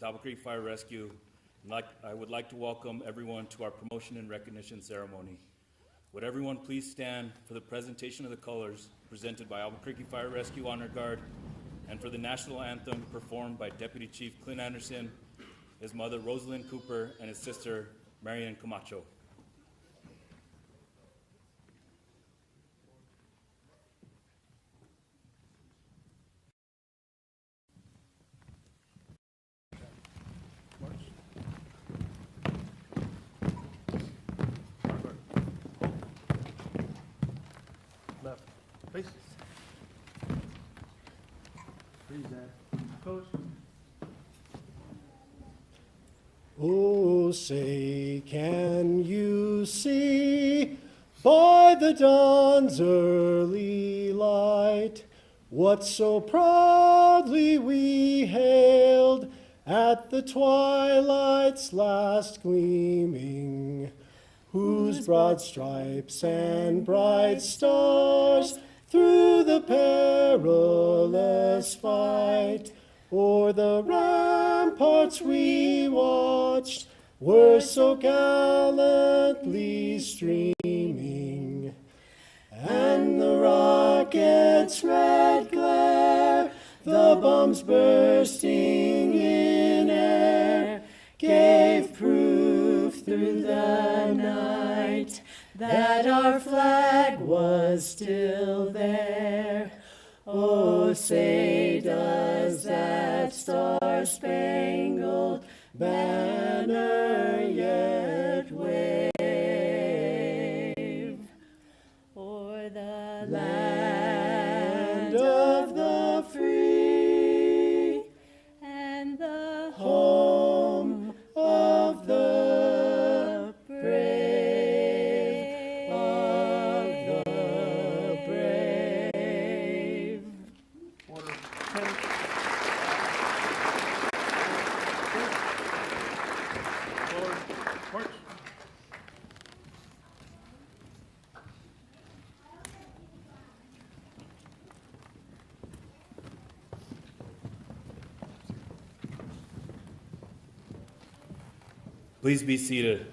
Albuquerque Fire Rescue, I would like to welcome everyone to our promotion and recognition ceremony. Would everyone please stand for the presentation of the colors presented by Albuquerque Fire Rescue Honor Guard and for the national anthem performed by Deputy Chief Clint Anderson, his mother Rosalind Cooper, and his sister Marian Camacho. Left. Face. Freeze that. Coach. Oh, say, can you see by the dawn's early light what so proudly we hailed at the twilight's last gleaming, whose broad stripes and bright stars through the perilous fight o'er the ramparts we watched were so gallantly streaming, and the rocket's red glare, the bombs bursting in air, gave proof through the night that our flag was still there. Oh, say, does that star-spangled banner yet wave o'er the land of the free and the home of the brave, of the brave. Order. Forward. March. Please be seated.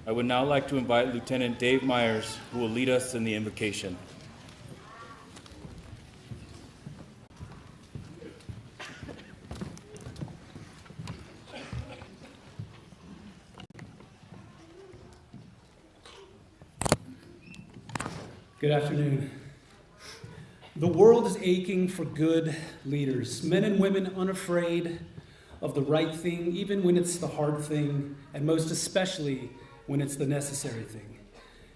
I would now like to invite Lieutenant Dave Myers, who will lead us in the invocation. Good afternoon. The world is aching for good leaders, men and women unafraid of the right thing, even when it's the hard thing, and most especially when it's the necessary thing.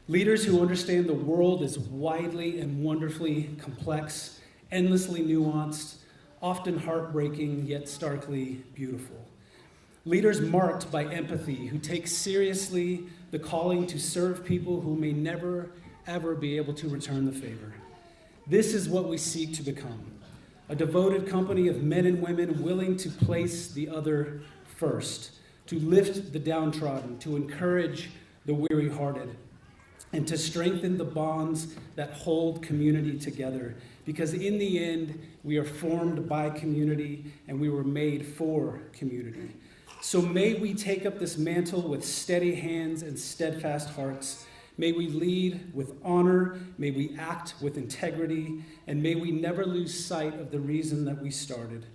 Leaders who understand the world is widely and wonderfully complex, endlessly nuanced, often heartbreaking, yet starkly beautiful. Leaders marked by empathy, who take seriously the calling to serve people who may never, ever be able to return the favor. This is what we seek to become. A devoted company of men and women willing to place the other first, to lift the downtrodden, to encourage the weary-hearted, and to strengthen the bonds that hold community together. Because in the end, we are formed by community and we were made for community. So may we take up this mantle with steady hands and steadfast hearts. May we lead with honor, may we act with integrity, and may we never lose sight of the reason that we started,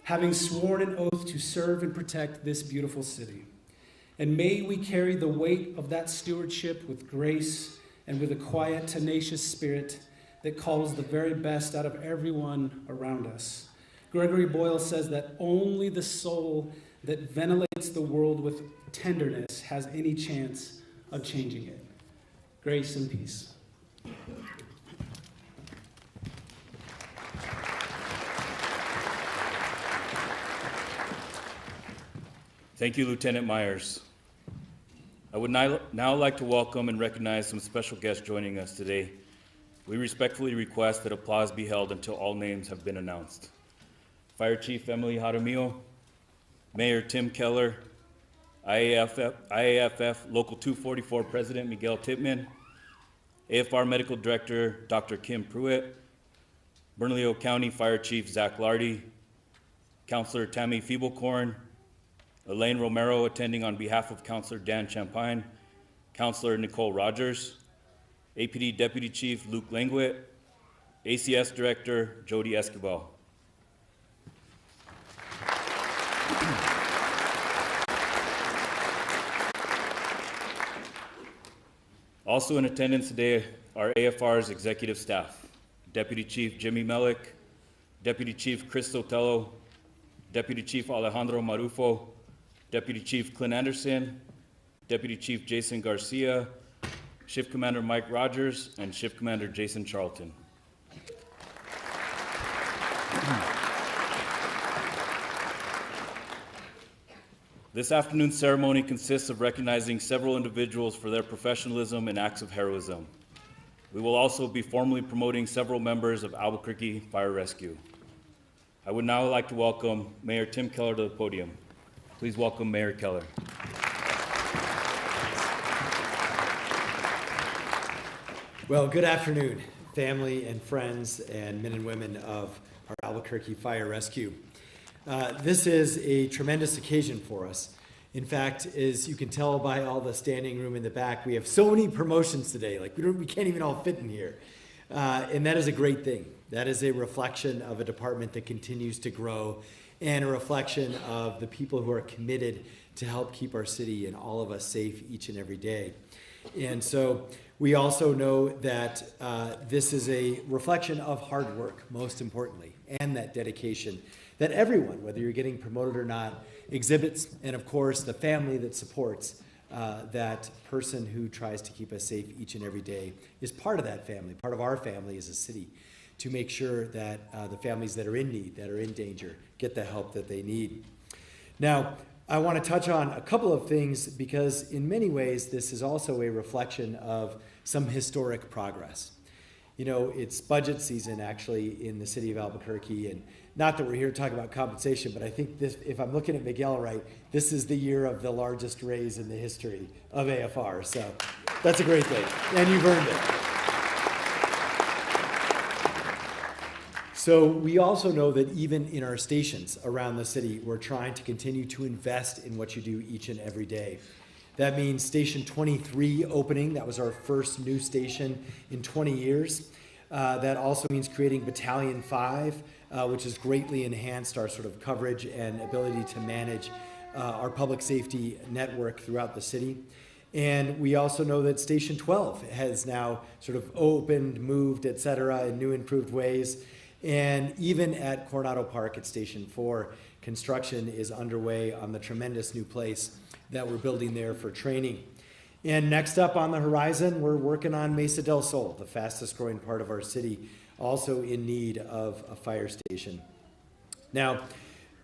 having sworn an oath to serve and protect this beautiful city. And may we carry the weight of that stewardship with grace and with a quiet, tenacious spirit that calls the very best out of everyone around us. Gregory Boyle says that only the soul that ventilates the world with tenderness has any chance of changing it. Grace and peace. Thank you, Lieutenant Myers. I would now like to welcome and recognize some special guests joining us today. We respectfully request that applause be held until all names have been announced. Fire Chief Emily Jaramillo, Mayor Tim Keller, IAFF Local 244 President Miguel Tittman, AFR Medical Director Dr. Kim Pruitt, Bernalillo County Fire Chief Zach Lardy, Counselor Tammy Feeblecorn, Elaine Romero attending on behalf of Counselor Dan Champagne, Counselor Nicole Rogers, APD Deputy Chief Luke Langwit, ACS Director Jody Escobar. Also in attendance today are AFR's executive staff, Deputy Chief Jimmy Melick, Deputy Chief Chris Sotelo, Deputy Chief Alejandro Marufo, Deputy Chief Clint Anderson, Deputy Chief Jason Garcia, Shift Commander Mike Rogers, and Shift Commander Jason Charlton. This afternoon's ceremony consists of recognizing several individuals for their professionalism and acts of heroism. We will also be formally promoting several members of Albuquerque Fire Rescue. I would now like to welcome Mayor Tim Keller to the podium. Please welcome Mayor Keller. Well, good afternoon, family and friends and men and women of our Albuquerque Fire Rescue. This is a tremendous occasion for us. In fact, as you can tell by all the standing room in the back, we have so many promotions today, like we can't even all fit in here. And that is a great thing. That is a reflection of a department that continues to grow and a reflection of the people who are committed to help keep our city and all of us safe each and every day. And so we also know that this is a reflection of hard work, most importantly, and that dedication that everyone, whether you're getting promoted or not, exhibits, and of course the family that supports that person who tries to keep us safe each and every day is part of that family, part of our family as a city, to make sure that the families that are in need, that are in danger, get the help that they need. Now, I want to touch on a couple of things because in many ways this is also a reflection of some historic progress. You know, it's budget season actually in the city of Albuquerque, and not that we're here to talk about compensation, but I think this, if I'm looking at Miguel right, this is the year of the largest raise in the history of AFR, so that's a great thing, and you've earned it. So we also know that even in our stations around the city, we're trying to continue to invest in what you do each and every day. That means Station 23 opening. That was our first new station in 20 years. That also means creating Battalion 5, which has greatly enhanced our sort of coverage and ability to manage our public safety network throughout the city. And we also know that Station 12 has now sort of opened, moved, et cetera, in new improved ways. And even at Coronado Park at Station 4, construction is underway on the tremendous new place that we're building there for training. And next up on the horizon, we're working on Mesa del Sol, the fastest growing part of our city, also in need of a fire station. Now,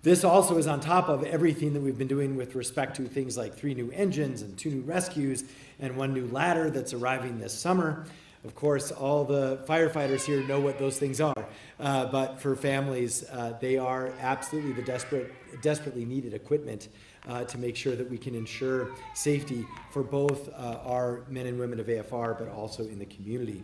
this also is on top of everything that we've been doing with respect to things like 3 new engines and 2 new rescues and 1 new ladder that's arriving this summer. Of course, all the firefighters here know what those things are, but for families, they are absolutely the desperately needed equipment to make sure that we can ensure safety for both our men and women of AFR, but also in the community.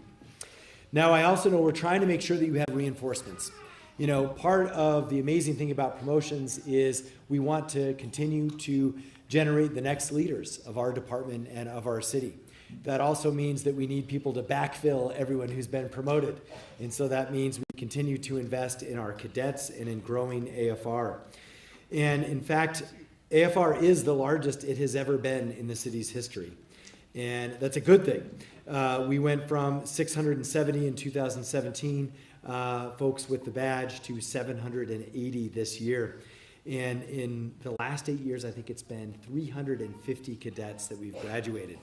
Now, I also know we're trying to make sure that you have reinforcements. You know, part of the amazing thing about promotions is we want to continue to generate the next leaders of our department and of our city. That also means that we need people to backfill everyone who's been promoted. And so that means we continue to invest in our cadets and in growing AFR. And in fact, AFR is the largest it has ever been in the city's history. And that's a good thing. We went from 670 in 2017 folks with the badge to 780 this year. And in the last 8 years, I think it's been 350 cadets that we've graduated.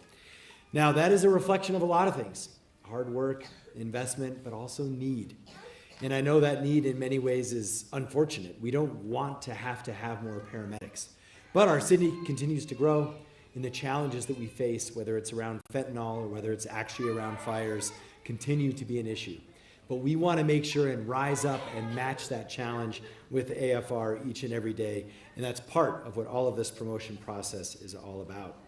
Now, that is a reflection of a lot of things: hard work, investment, but also need. And I know that need in many ways is unfortunate. We don't want to have more paramedics. But our city continues to grow, and the challenges that we face, whether it's around fentanyl or whether it's actually around fires, continue to be an issue. But we want to make sure and rise up and match that challenge with AFR each and every day. And that's part of what all of this promotion process is all about.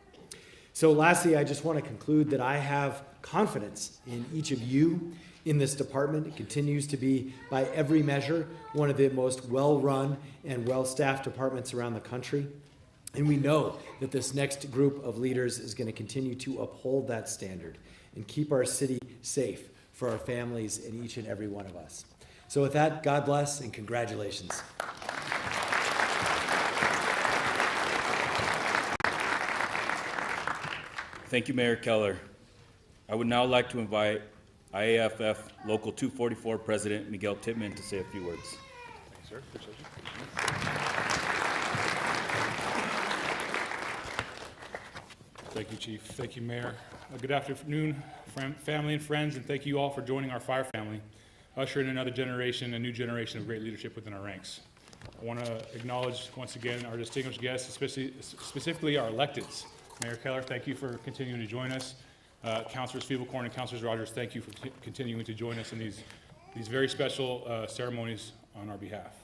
So lastly, I just want to conclude that I have confidence in each of you in this department. It continues to be, by every measure, one of the most well-run and well-staffed departments around the country. And we know that this next group of leaders is going to continue to uphold that standard and keep our city safe for our families and each and every one of us. So with that, God bless and congratulations. Thank you, Mayor Keller. I would now like to invite IAFF Local 244 President Miguel Tittman to say a few words. Thanks, sir. Appreciate you. Thank you, Chief. Thank you, Mayor. Good afternoon, family and friends, and thank you all for joining our fire family, ushering another generation, a new generation of great leadership within our ranks. I want to acknowledge once again our distinguished guests, specifically our electeds. Mayor Keller, thank you for continuing to join us. Councilors Feeblecorn and Councilors Rogers, thank you for continuing to join us in these very special ceremonies on our behalf.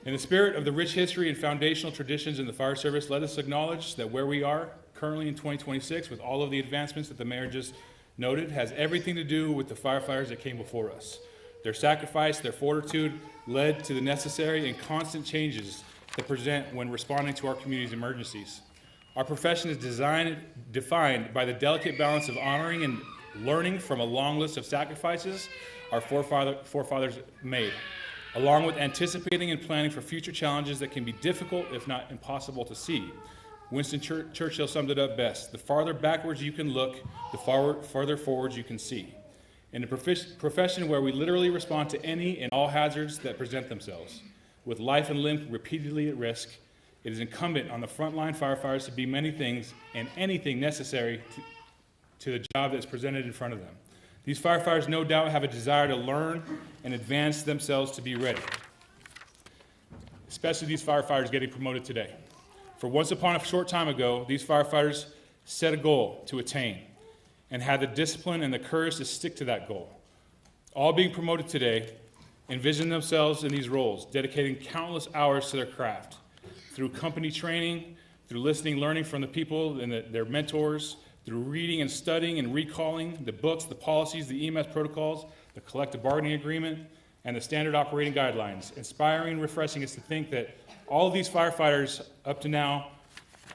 In the spirit of the rich history and foundational traditions in the fire service, let us acknowledge that where we are currently in 2026, with all of the advancements that the mayor just noted, has everything to do with the firefighters that came before us. Their sacrifice, their fortitude led to the necessary and constant changes that present when responding to our community's emergencies. Our profession is defined by the delicate balance of honoring and learning from a long list of sacrifices our forefathers made, along with anticipating and planning for future challenges that can be difficult, if not impossible, to see. Winston Churchill summed it up best: the farther backwards you can look, the farther forwards you can see. In a profession where we literally respond to any and all hazards that present themselves, with life and limb repeatedly at risk, it is incumbent on the frontline firefighters to be many things and anything necessary to the job that is presented in front of them. These firefighters no doubt have a desire to learn and advance themselves to be ready, especially these firefighters getting promoted today. For once upon a short time ago, these firefighters set a goal to attain and had the discipline and the courage to stick to that goal. All being promoted today envision themselves in these roles, dedicating countless hours to their craft, through company training, through listening, learning from the people and their mentors, through reading and studying and recalling the books, the policies, the EMS protocols, the collective bargaining agreement, and the standard operating guidelines. Inspiring and refreshing is to think that all of these firefighters up to now,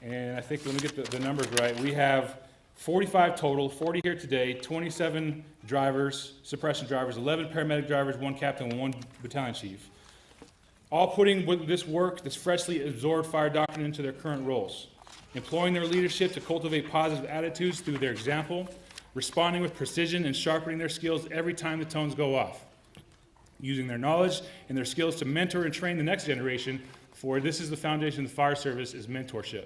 and I think, let me get the numbers right, we have 45 total, 40 here today, 27 drivers, suppression drivers, 11 paramedic drivers, 1 captain, and 1 battalion chief, all putting this work, this freshly absorbed fire doctrine into their current roles, employing their leadership to cultivate positive attitudes through their example, responding with precision and sharpening their skills every time the tones go off, using their knowledge and their skills to mentor and train the next generation, for this is the foundation of the fire service, is mentorship.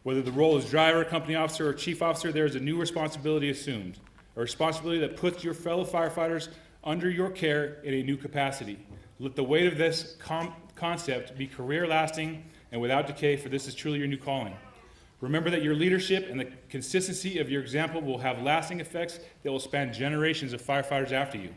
Whether the role is driver, company officer, or chief officer, there is a new responsibility assumed, a responsibility that puts your fellow firefighters under your care in a new capacity. Let the weight of this concept be career-lasting and without decay, for this is truly your new calling. Remember that your leadership and the consistency of your example will have lasting effects that will span generations of firefighters after you,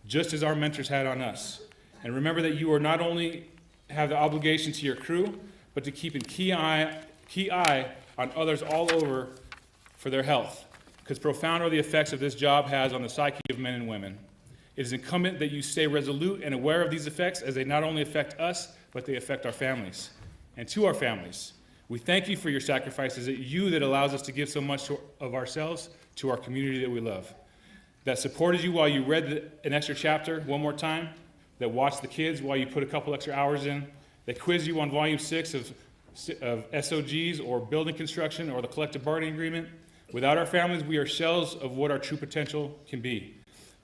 just as our mentors had on us. And remember that you are not only have the obligation to your crew, but to keep a key eye on others all over for their health, because profound are the effects of this job has on the psyche of men and women. It is incumbent that you stay resolute and aware of these effects, as they not only affect us, but they affect our families. And to our families, we thank you for your sacrifices. It's you that allows us to give so much of ourselves to our community that we love, that supported you while you read an extra chapter one more time, that watched the kids while you put a couple extra hours in, that quizzed you on volume 6 of SOGs or building construction or the collective bargaining agreement. Without our families, we are shells of what our true potential can be.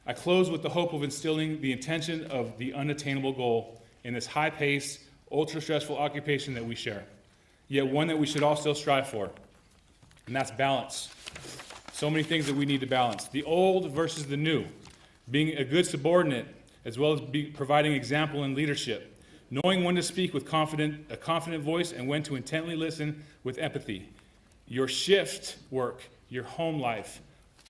I close with the hope of instilling the intention of the unattainable goal in this high-paced, ultra-stressful occupation that we share, yet one that we should all still strive for, and that's balance. So many things that we need to balance. The old versus the new, being a good subordinate, as well as providing example and leadership, knowing when to speak with a confident voice and when to intently listen with empathy. Your shift work, your home life,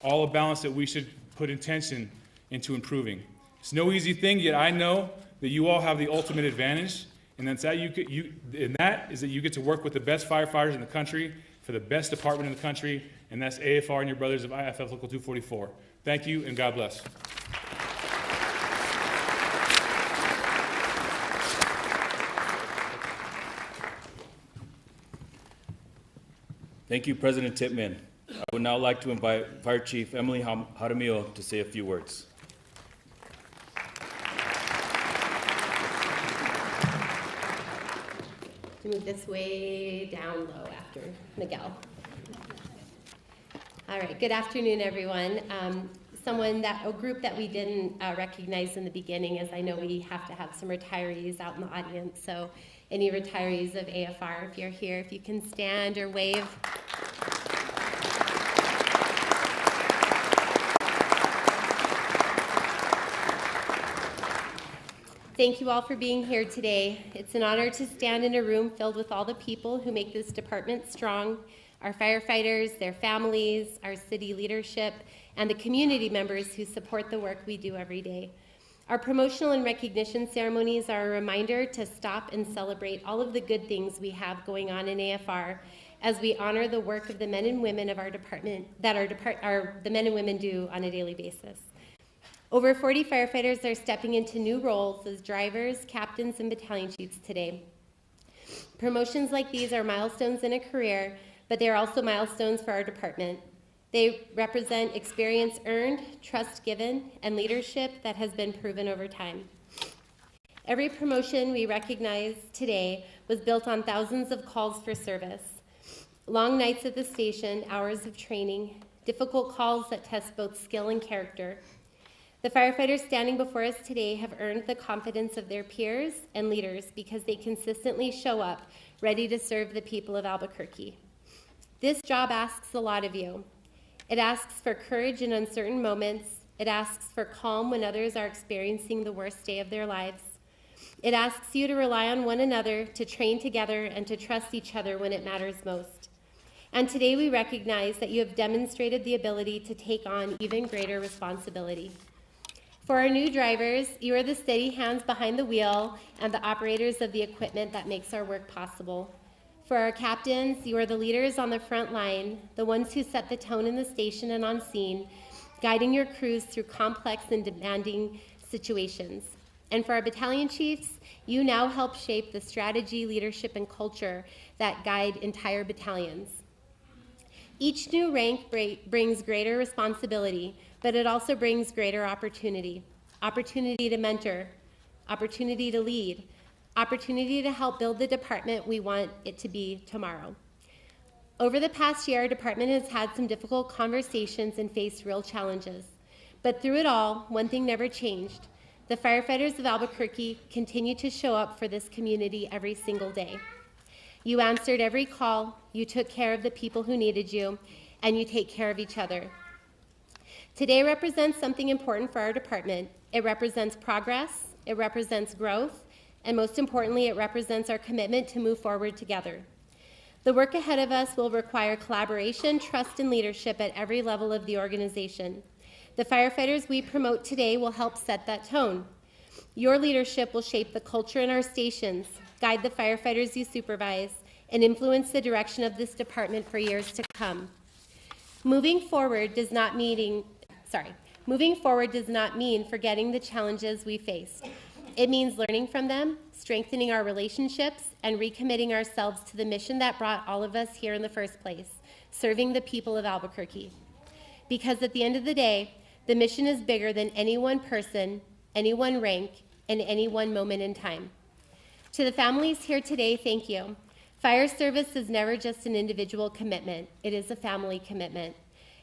all a balance that we should put intention into improving. It's no easy thing, yet I know that you all have the ultimate advantage, and that is that you get to work with the best firefighters in the country for the best department in the country, and that's AFR and your brothers of IFF Local 244. Thank you, and God bless. Thank you, President Tippman. I would now like to invite Fire Chief Emily Jaramillo to say a few words. To move this way down low after Miguel. All right, good afternoon, everyone. A group that we didn't recognize in the beginning is I know we have to have some retirees out in the audience, so any retirees of AFR, if you're here, if you can stand or wave. Thank you all for being here today. It's an honor to stand in a room filled with all the people who make this department strong, our firefighters, their families, our city leadership, and the community members who support the work we do every day. Our promotional and recognition ceremonies are a reminder to stop and celebrate all of the good things we have going on in AFR as we honor the work of the men and women of our department that the men and women do on a daily basis. Over 40 firefighters are stepping into new roles as drivers, captains, and battalion chiefs today. Promotions like these are milestones in a career, but they are also milestones for our department. They represent experience earned, trust given, and leadership that has been proven over time. Every promotion we recognize today was built on thousands of calls for service, long nights at the station, hours of training, difficult calls that test both skill and character. The firefighters standing before us today have earned the confidence of their peers and leaders because they consistently show up ready to serve the people of Albuquerque. This job asks a lot of you. It asks for courage in uncertain moments. It asks for calm when others are experiencing the worst day of their lives. It asks you to rely on one another, to train together, and to trust each other when it matters most. And today we recognize that you have demonstrated the ability to take on even greater responsibility. For our new drivers, you are the steady hands behind the wheel and the operators of the equipment that makes our work possible. For our captains, you are the leaders on the front line, the ones who set the tone in the station and on scene, guiding your crews through complex and demanding situations. And for our battalion chiefs, you now help shape the strategy, leadership, and culture that guide entire battalions. Each new rank brings greater responsibility, but it also brings greater opportunity. Opportunity to mentor, opportunity to lead, opportunity to help build the department we want it to be tomorrow. Over the past year, our department has had some difficult conversations and faced real challenges. But through it all, one thing never changed. The firefighters of Albuquerque continue to show up for this community every single day. You answered every call, you took care of the people who needed you, and you take care of each other. Today represents something important for our department. It represents progress, it represents growth, and most importantly, it represents our commitment to move forward together. The work ahead of us will require collaboration, trust, and leadership at every level of the organization. The firefighters we promote today will help set that tone. Your leadership will shape the culture in our stations, guide the firefighters you supervise, and influence the direction of this department for years to come. Moving forward does not mean forgetting the challenges we faced. It means learning from them, strengthening our relationships, and recommitting ourselves to the mission that brought all of us here in the first place, serving the people of Albuquerque. Because at the end of the day, the mission is bigger than any one person, any one rank, and any one moment in time. To the families here today, thank you. Fire service is never just an individual commitment, it is a family commitment.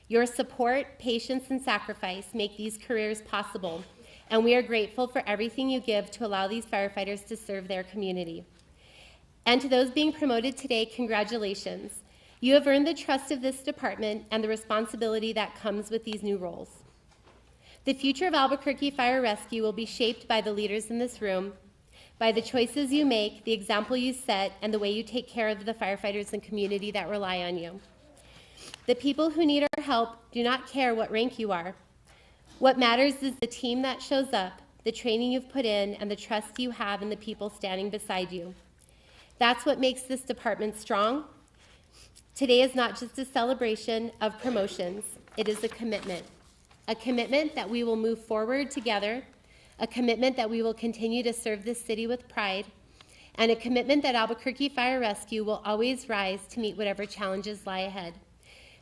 Your support, patience, and sacrifice make these careers possible, and we are grateful for everything you give to allow these firefighters to serve their community. And to those being promoted today, congratulations. You have earned the trust of this department and the responsibility that comes with these new roles. The future of Albuquerque Fire Rescue will be shaped by the leaders in this room, by the choices you make, the example you set, and the way you take care of the firefighters and community that rely on you. The people who need our help do not care what rank you are. What matters is the team that shows up, the training you've put in, and the trust you have in the people standing beside you. That's what makes this department strong. Today is not just a celebration of promotions, it is a commitment that we will move forward together, a commitment that we will continue to serve this city with pride, and a commitment that Albuquerque Fire Rescue will always rise to meet whatever challenges lie ahead.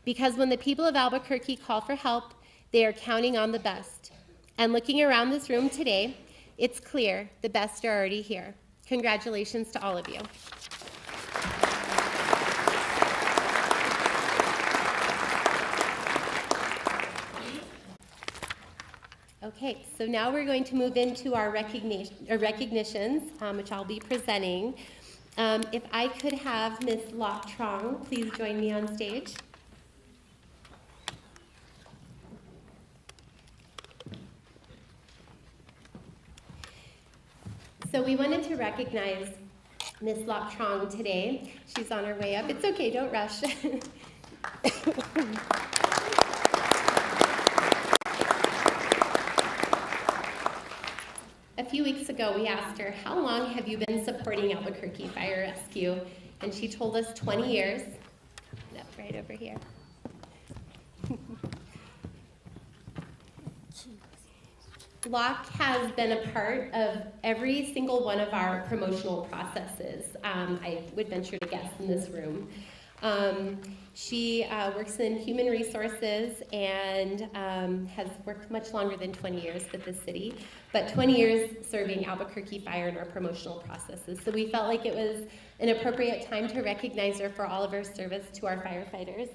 Because when the people of Albuquerque call for help, they are counting on the best. And looking around this room today, it's clear the best are already here. Congratulations to all of you. Okay, so now we're going to move into our recognitions, which I'll be presenting. If I could have Ms. Loc Trong please join me on stage. So we wanted to recognize Ms. Loc Trong today. She's on her way up. It's okay, don't rush. A few weeks ago, we asked her, how long have you been supporting Albuquerque Fire Rescue? And she told us 20 years. Yep, right over here. Loc has been a part of every single one of our promotional processes, I would venture to guess, in this room. She works in human resources and has worked much longer than 20 years with the city, but 20 years serving Albuquerque Fire in our promotional processes. So we felt like it was an appropriate time to recognize her for all of her service to our firefighters.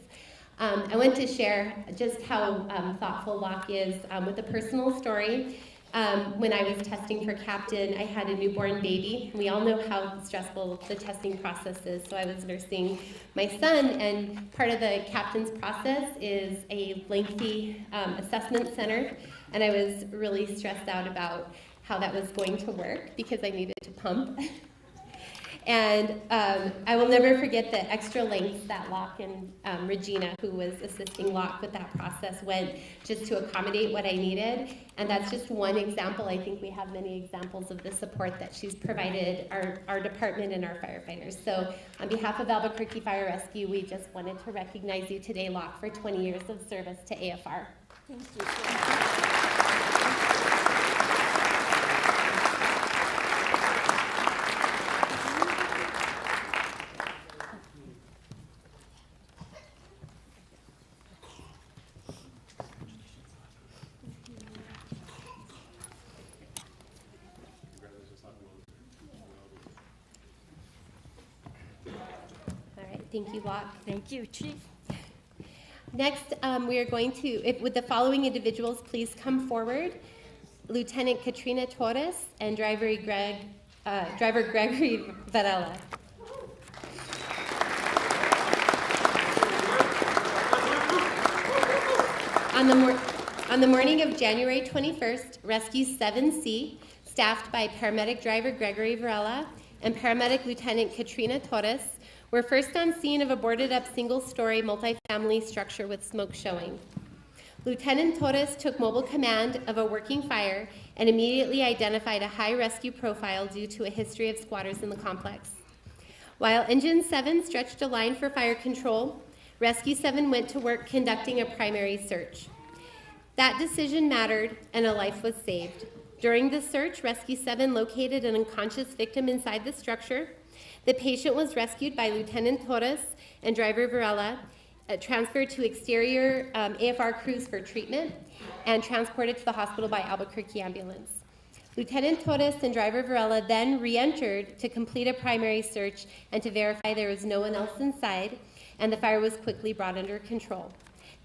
I want to share just how thoughtful Loc is with a personal story. When I was testing for captain, I had a newborn baby. We all know how stressful the testing process is, so I was nursing my son, and part of the captain's process is a lengthy assessment center, and I was really stressed out about how that was going to work because I needed to pump. And I will never forget the extra lengths that Loc and Regina, who was assisting Loc with that process, went just to accommodate what I needed. And that's just one example. I think we have many examples of the support that she's provided our department and our firefighters. So on behalf of Albuquerque Fire Rescue, we just wanted to recognize you today, Loc, for 20 years of service to AFR. Thank you so much. Thank you, Loc. Thank you, Chief. Next, we are going to, would the following individuals please come forward? Lieutenant Katrina Torres and driver Gregory Varela. On the morning of January 21st, Rescue 7C, staffed by paramedic driver Gregory Varela and paramedic Lieutenant Katrina Torres, were first on scene of a boarded-up single-story multifamily structure with smoke showing. Lieutenant Torres took mobile command of a working fire and immediately identified a high rescue profile due to a history of squatters in the complex. While Engine 7 stretched a line for fire control, Rescue 7 went to work conducting a primary search. That decision mattered, and a life was saved. During the search, Rescue 7 located an unconscious victim inside the structure. The patient was rescued by Lieutenant Torres and driver Varela, transferred to exterior AFR crews for treatment, and transported to the hospital by Albuquerque ambulance. Lieutenant Torres and driver Varela then re-entered to complete a primary search and to verify there was no one else inside, and the fire was quickly brought under control.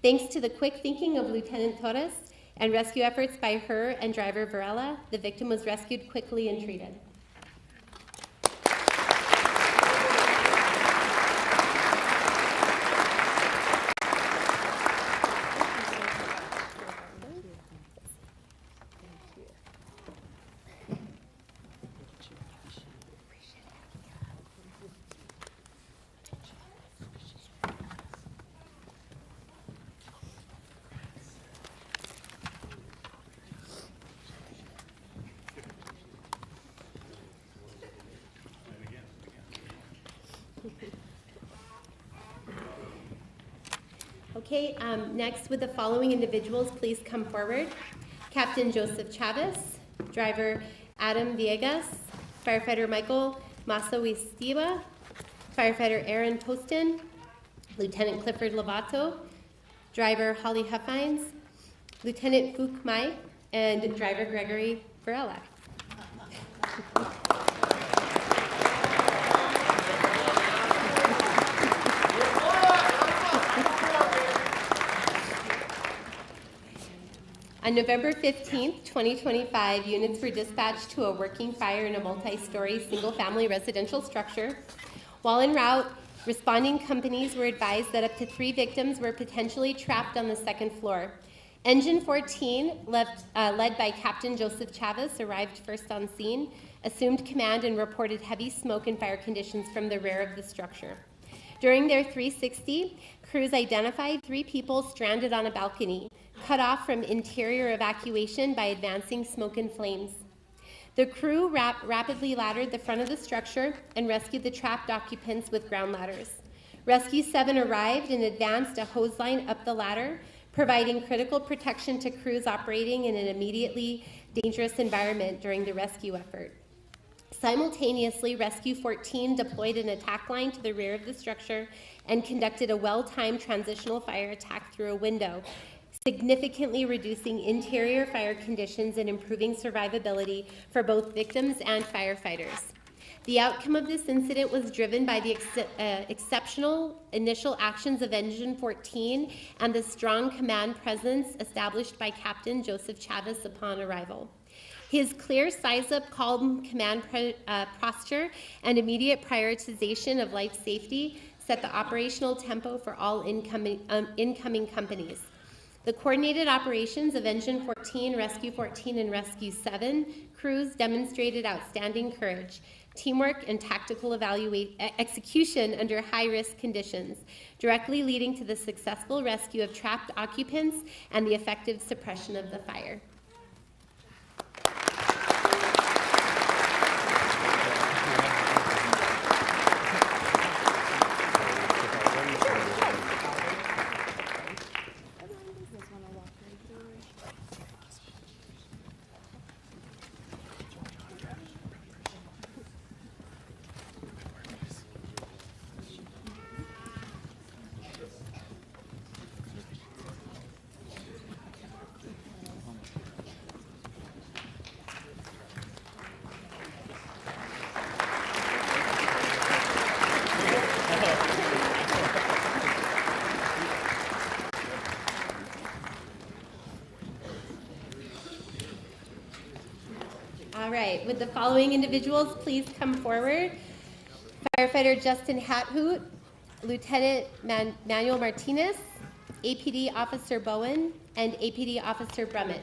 Thanks to the quick thinking of Lieutenant Torres and rescue efforts by her and driver Varela, the victim was rescued quickly and treated. Okay, next, would the following individuals please come forward? Captain Joseph Chavez, driver Adam Villegas, firefighter Michael Masa Wistiva, firefighter Aaron Poston, Lieutenant Clifford Lovato, driver Holly Huffines, Lieutenant Fook Mai, and driver Gregory Varela. On November 15th, 2025, units were dispatched to a working fire in a multi-story single-family residential structure. While en route, responding companies were advised that up to 3 victims were potentially trapped on the second floor. Engine 14, led by Captain Joseph Chavez, arrived first on scene, assumed command, and reported heavy smoke and fire conditions from the rear of the structure. During their 360, crews identified 3 people stranded on a balcony, cut off from interior evacuation by advancing smoke and flames. The crew rapidly laddered the front of the structure and rescued the trapped occupants with ground ladders. Rescue 7 arrived and advanced a hose line up the ladder, providing critical protection to crews operating in an immediately dangerous environment during the rescue effort. Simultaneously, Rescue 14 deployed an attack line to the rear of the structure and conducted a well-timed transitional fire attack through a window, significantly reducing interior fire conditions and improving survivability for both victims and firefighters. The outcome of this incident was driven by the exceptional initial actions of Engine 14 and the strong command presence established by Captain Joseph Chavez upon arrival. His clear size-up, calm command posture and immediate prioritization of life safety set the operational tempo for all incoming companies. The coordinated operations of Engine 14, Rescue 14, and Rescue 7 crews demonstrated outstanding courage, teamwork, and tactical execution under high-risk conditions, directly leading to the successful rescue of trapped occupants and the effective suppression of the fire. All right, would the following individuals please come forward? Firefighter Justin Hathoot, Lieutenant Manuel Martinez, APD Officer Bowen, and APD Officer Brummett.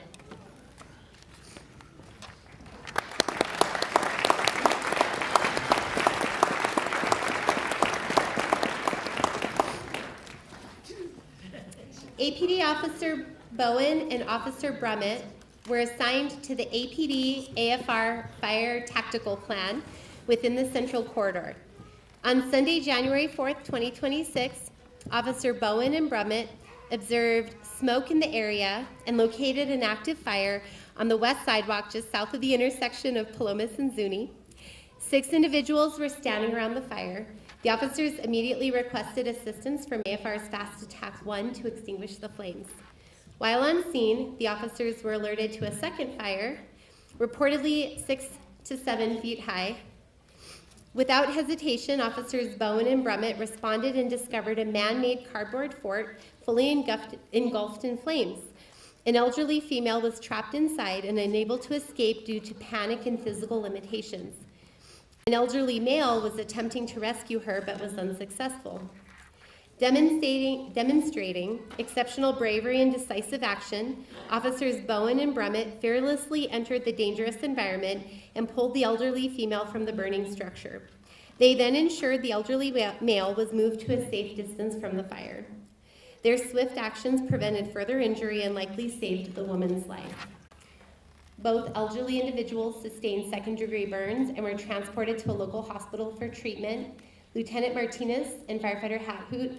APD Officer Bowen and Officer Brummett were assigned to the APD AFR Fire Tactical Plan within the Central Corridor. On Sunday, January 4th, 2026, Officer Bowen and Brummett observed smoke in the area and located an active fire on the west sidewalk just south of the intersection of Palomas and Zuni. 6 individuals were standing around the fire. The officers immediately requested assistance from AFR's Fast Attack 1 to extinguish the flames. While on scene, the officers were alerted to a second fire, reportedly 6 to 7 feet high. Without hesitation, Officers Bowen and Brummett responded and discovered a man-made cardboard fort fully engulfed in flames. An elderly female was trapped inside and unable to escape due to panic and physical limitations. An elderly male was attempting to rescue her but was unsuccessful. Demonstrating exceptional bravery and decisive action, Officers Bowen and Brummett fearlessly entered the dangerous environment and pulled the elderly female from the burning structure. They then ensured the elderly male was moved to a safe distance from the fire. Their swift actions prevented further injury and likely saved the woman's life. Both elderly individuals sustained second-degree burns and were transported to a local hospital for treatment. Lieutenant Martinez and Firefighter Hathoot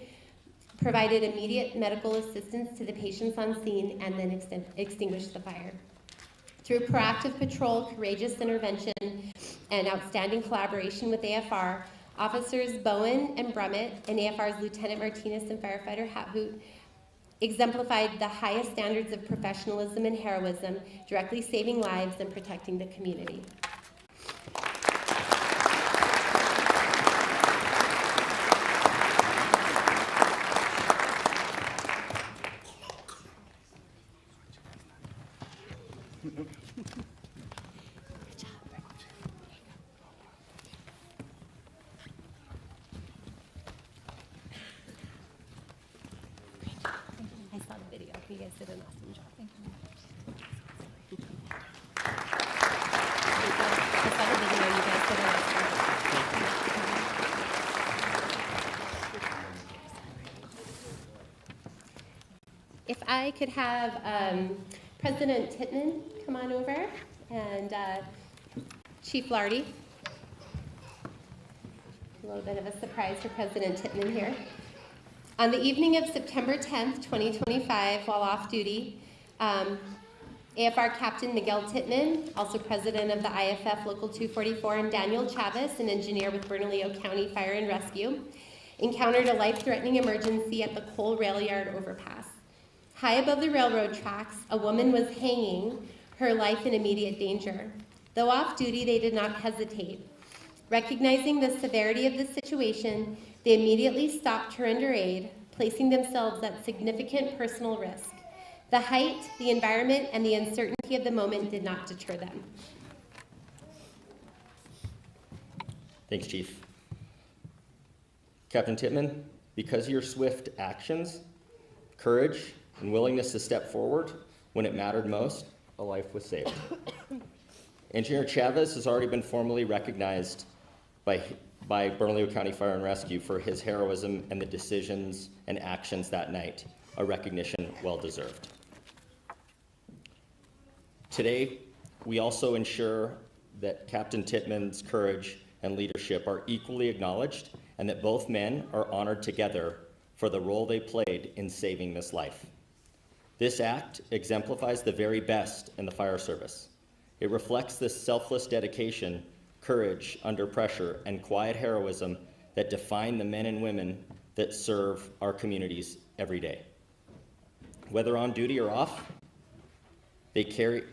provided immediate medical assistance to the patients on scene and then extinguished the fire. Through proactive patrol, courageous intervention, and outstanding collaboration with AFR, Officers Bowen and Brummett and AFR's Lieutenant Martinez and Firefighter Hathoot exemplified the highest standards of professionalism and heroism, directly saving lives and protecting the community. I saw the video. You guys did an awesome job. Thank you. I saw the video. You guys did an awesome job. If I could have President Tittman come on over and Chief Lardy. A little bit of a surprise for President Tittman here. On the evening of September 10th, 2025, while off duty, AFR Captain Miguel Tittman, also president of the IFF Local 244, and Daniel Chavez, an engineer with Bernalillo County Fire and Rescue, encountered a life-threatening emergency at the Cole Rail Yard overpass. High above the railroad tracks, a woman was hanging, her life in immediate danger. Though off duty, they did not hesitate. Recognizing the severity of the situation, they immediately stopped her under aid, placing themselves at significant personal risk. The height, the environment, and the uncertainty of the moment did not deter them. Thanks, Chief. Captain Tittman, because of your swift actions, courage, and willingness to step forward when it mattered most, a life was saved. Engineer Chavez has already been formally recognized by Bernalillo County Fire and Rescue for his heroism and the decisions and actions that night, a recognition well-deserved. Today, we also ensure that Captain Tittman's courage and leadership are equally acknowledged and that both men are honored together for the role they played in saving this life. This act exemplifies the very best in the fire service. It reflects the selfless dedication, courage under pressure, and quiet heroism that define the men and women that serve our communities every day. Whether on duty or off, they carry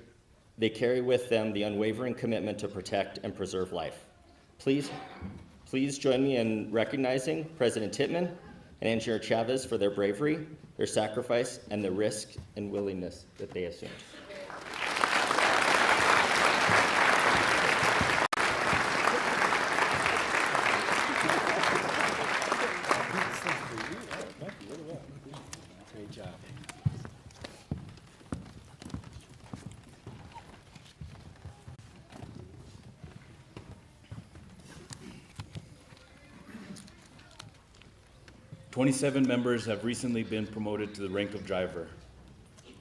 with them the unwavering commitment to protect and preserve life. Please join me in recognizing President Tittman and Engineer Chavez for their bravery, their sacrifice, and the risk and willingness that they assumed. Great job. "27 members have recently been promoted to the rank of driver.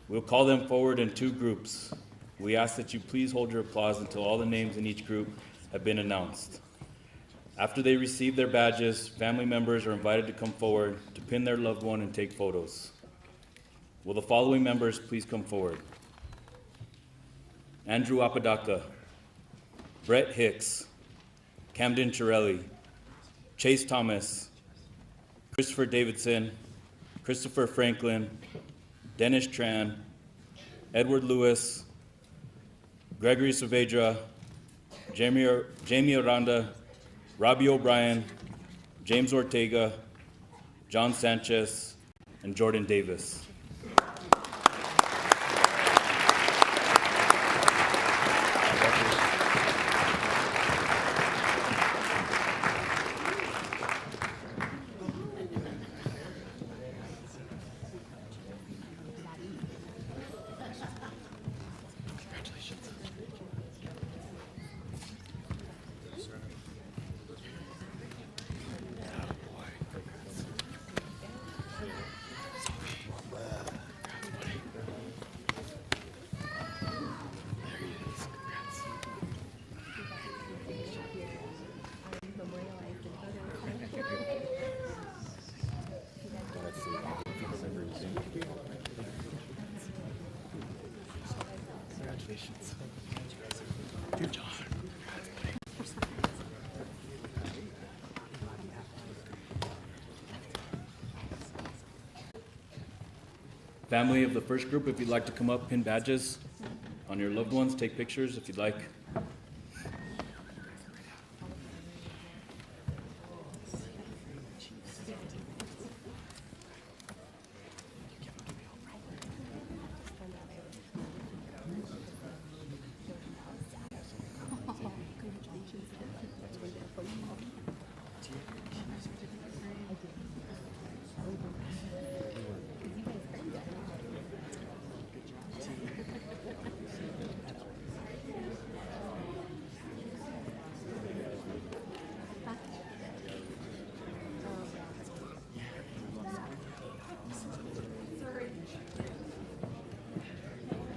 We'll call them forward in two groups. We ask that you please hold your applause until all the names in each group have been announced. After they receive their badges, family members are invited to come forward to pin their loved one and take photos. Will the following members please come forward? Andrew Apodaca, Brett Hicks, Camden Chirelli, Chase Thomas, Christopher Davidson, Christopher Franklin, Dennis Tran, Edward Lewis, Gregory Saavedra, Jamie Aranda, Robbie O'Brien, James Ortega, John Sanchez, and Jordan Davis. Family of the first group, if you'd like to come up, pin badges on your loved ones, take pictures if you'd like.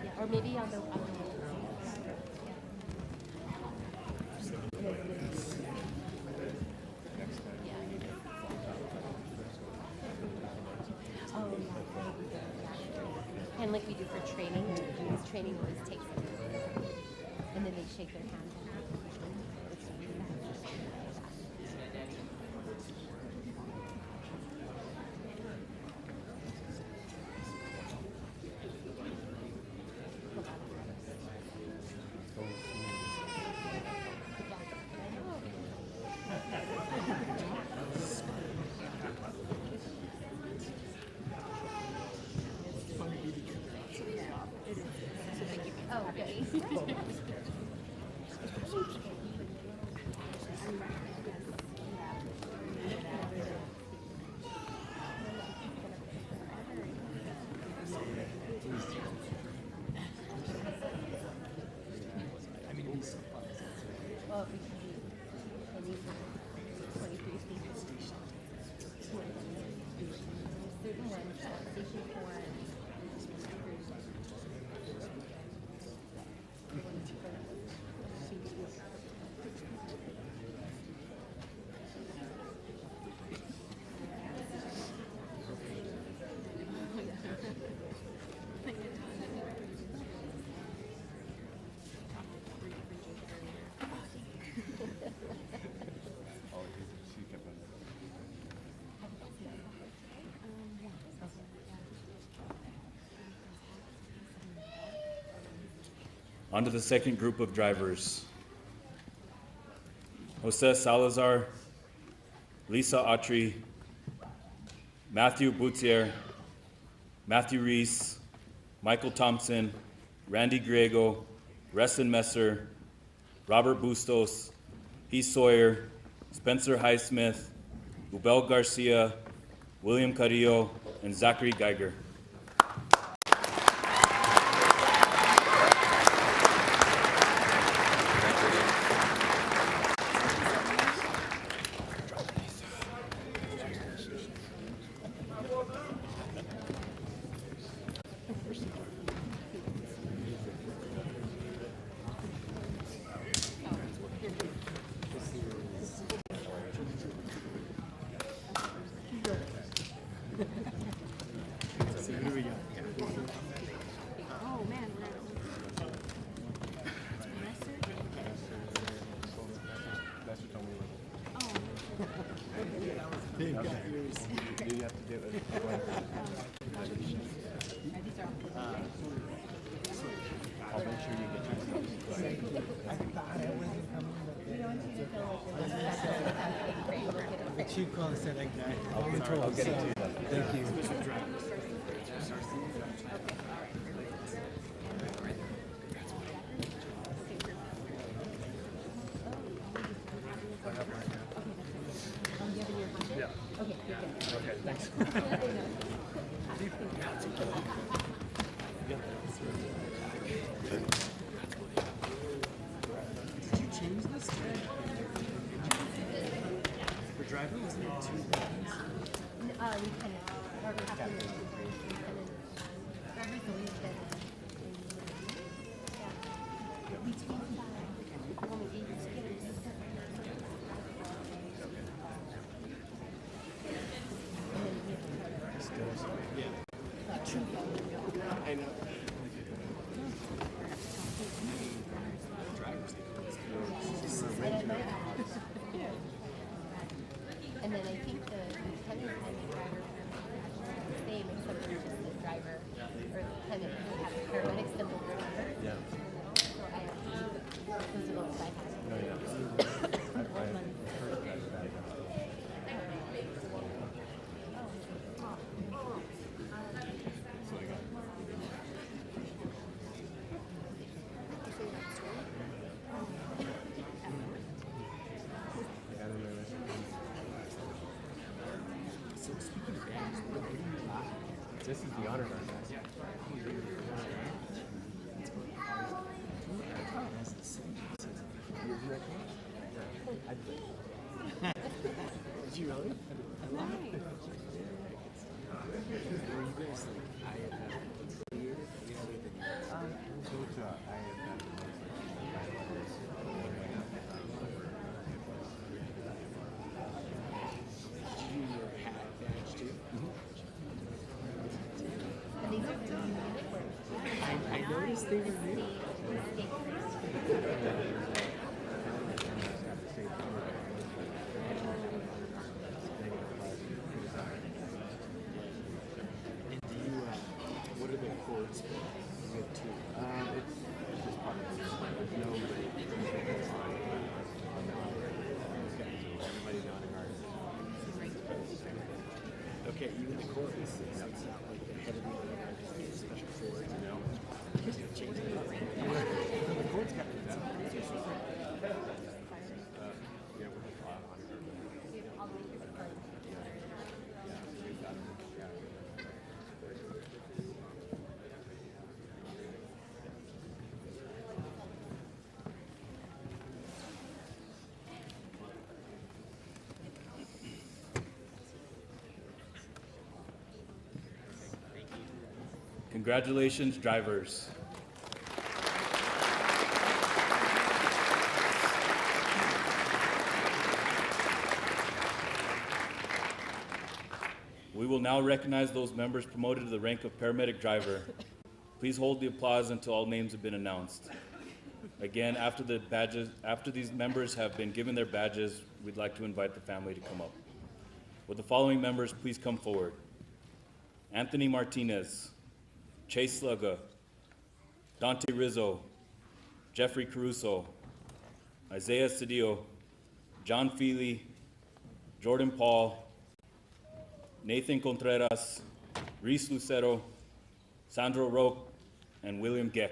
Yeah, or maybe on the. And like we do for training, because training always takes them, and then they shake their hand. Oh, okay. Well, we can do any 23 stations. Certain ones, station 4. On to the second group of drivers. Jose Salazar, Lisa Autry, Matthew Boutier, Matthew Reese, Michael Thompson, Randy Griego, Reston Messer, Robert Bustos, Heath Sawyer, Spencer Highsmith, Ubel Garcia, William Carrillo, and Zachary Geiger. Oh, man, The chief call and said like that. I'll get it to you. Thank you. Okay, thanks. Did you change this? The driver wasn't it 2 buttons? Lieutenant, or Captain Lieutenant. Driver's always been. Yeah. We changed that. Only 8 years. I know. And then I think the lieutenant and the driver are the same, except for just the driver This is the honor guard. Did you really? I love it. Were you guys like IFF? Did you do your hat badge too? I noticed they were new. And do you, what are the chords for? You have two. It's just part of it. There's no way on the honor guard. Okay, so everybody in the honor guard is okay, even the chords, it's not like the head of the honor guard just gets special chords, you know? Just change it up. The chords got to be yeah, we're just honor guard. Congratulations, drivers. We will now recognize those members promoted to the rank of paramedic driver. Please hold the applause until all names have been announced. Again, after these members have been given their badges, we'd like to invite the family to come up. Would the following members please come forward? Anthony Martinez, Chase Slugga, Dante Rizzo, Jeffrey Caruso, Isaiah Cedillo, John Feely, Jordan Paul, Nathan Contreras, Reese Lucero, Sandro Roque, and William Geck.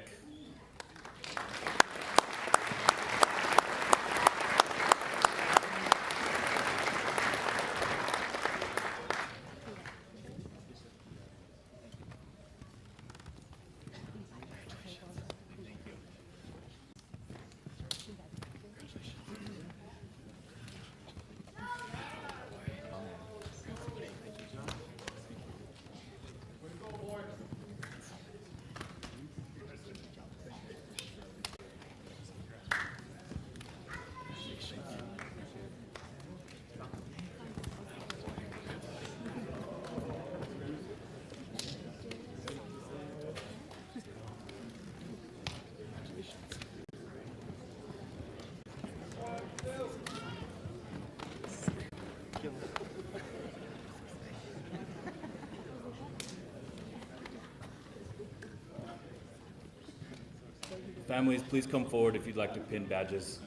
Families, please come forward if you'd like to pin badges.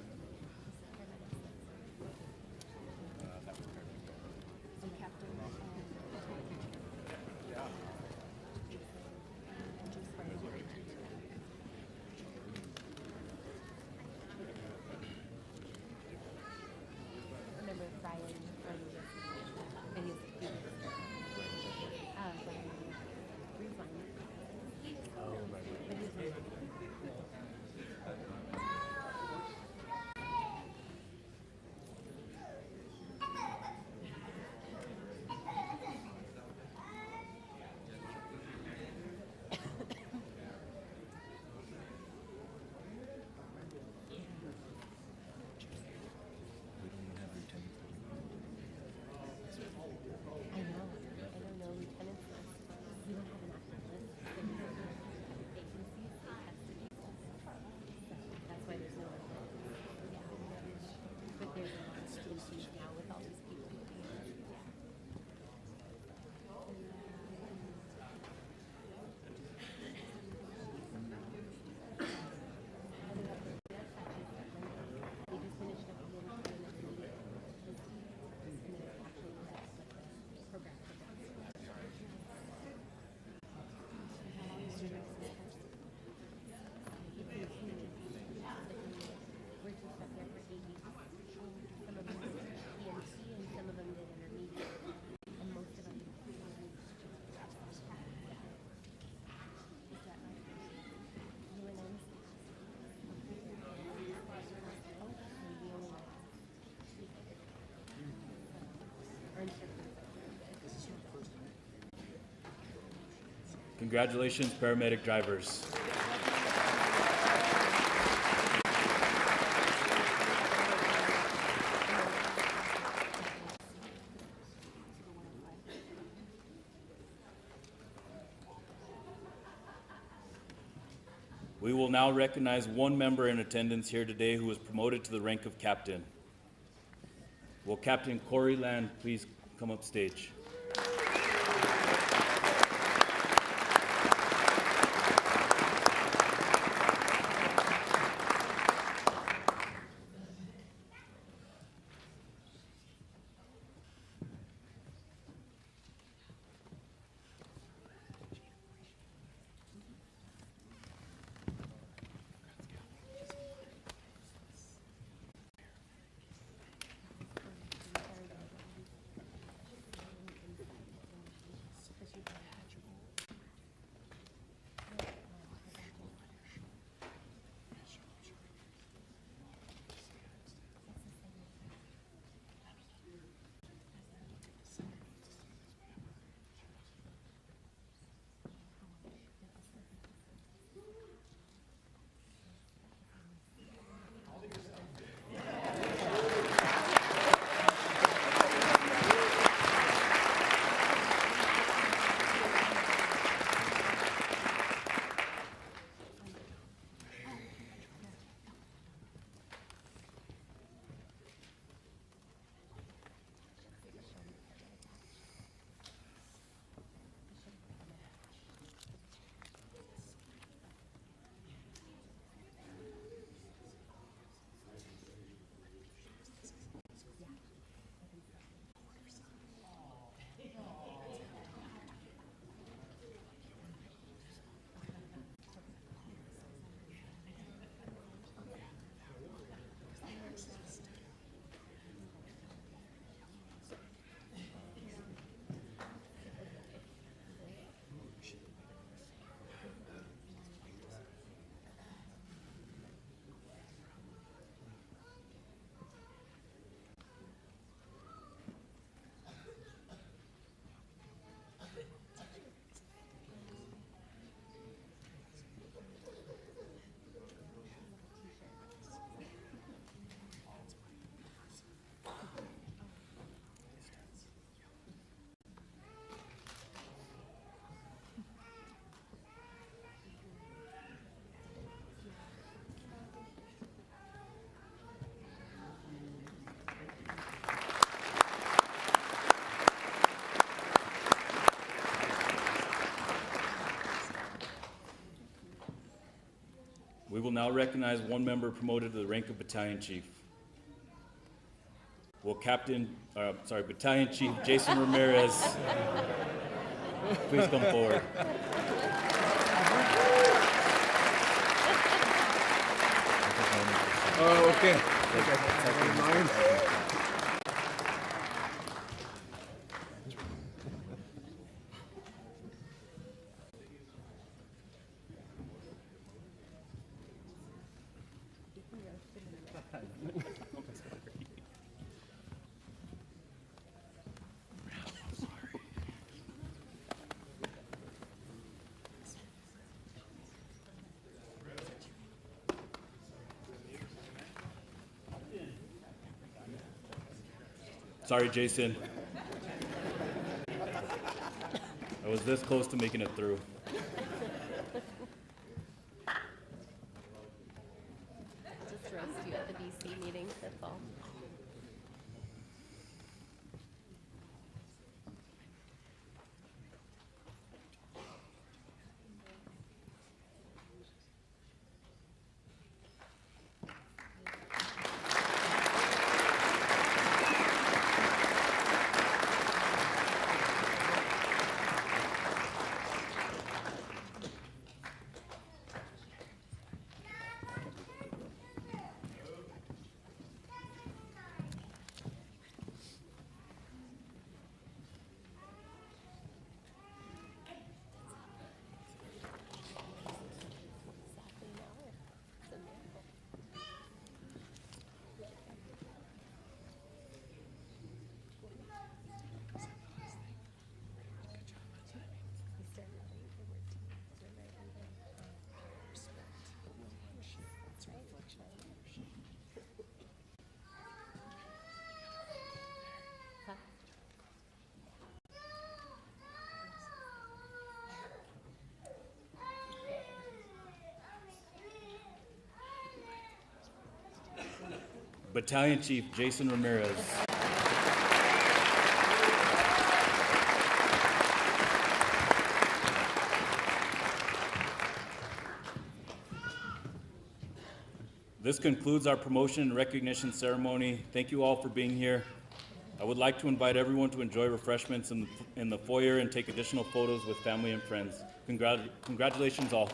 Remember Brian? And he's Congratulations, paramedic drivers. We will now recognize one member in attendance here today who was promoted to the rank of captain. Will Captain Corey Land please come up stage? We will now recognize one member promoted to the rank of battalion chief. Will Battalion Chief Jason Ramirez please come forward? Oh, okay. Sorry, Jason. I was this close to making it through. Just roast you at the BC meeting, that's all. Battalion Chief Jason Ramirez. This concludes our promotion and recognition ceremony. Thank you all for being here. I would like to invite everyone to enjoy refreshments in the foyer and take additional photos with family and friends. Congratulations all.